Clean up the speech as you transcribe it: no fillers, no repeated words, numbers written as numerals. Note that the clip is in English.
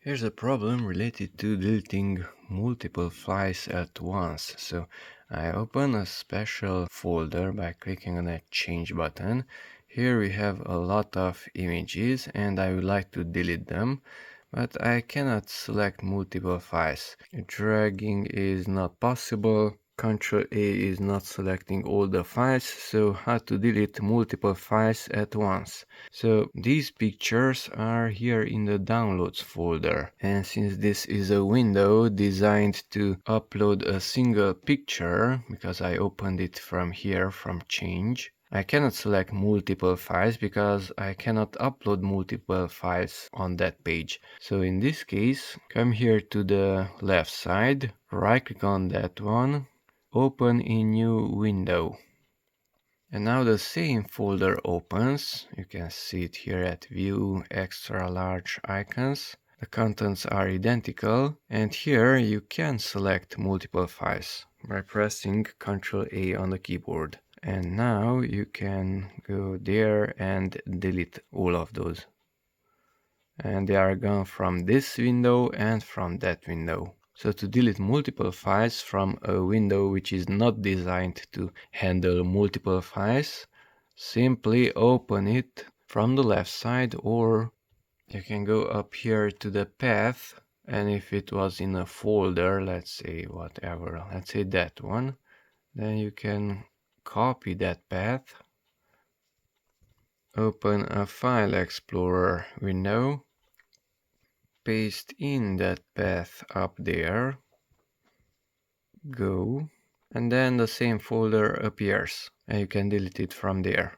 Here's a problem related to deleting multiple files at once. So I open a special folder by clicking on that change button. Here we have a lot of images and I would like to delete them, but I cannot select multiple files. Dragging is not possible. Ctrl A is not selecting all the files, so how to delete multiple files at once. So these pictures are here in the downloads folder, and since this is a window designed to upload a single picture, because I opened it from here from change, I cannot select multiple files because I cannot upload multiple files on that page. So in this case, come here to the left side, right click on that one, open a new window. And now the same folder opens. You can see it here at view extra large icons. The contents are identical, and here you can select multiple files by pressing Ctrl A on the keyboard. And now you can go there and delete all of those. And they are gone from this window and from that window. So to delete multiple files from a window which is not designed to handle multiple files, simply open it from the left side, or you can go up here to the path, and if it was in a folder, let's say whatever, let's say that one, then you can copy that path, open a file explorer window, paste in that path up there, go, and then the same folder appears and you can delete it from there.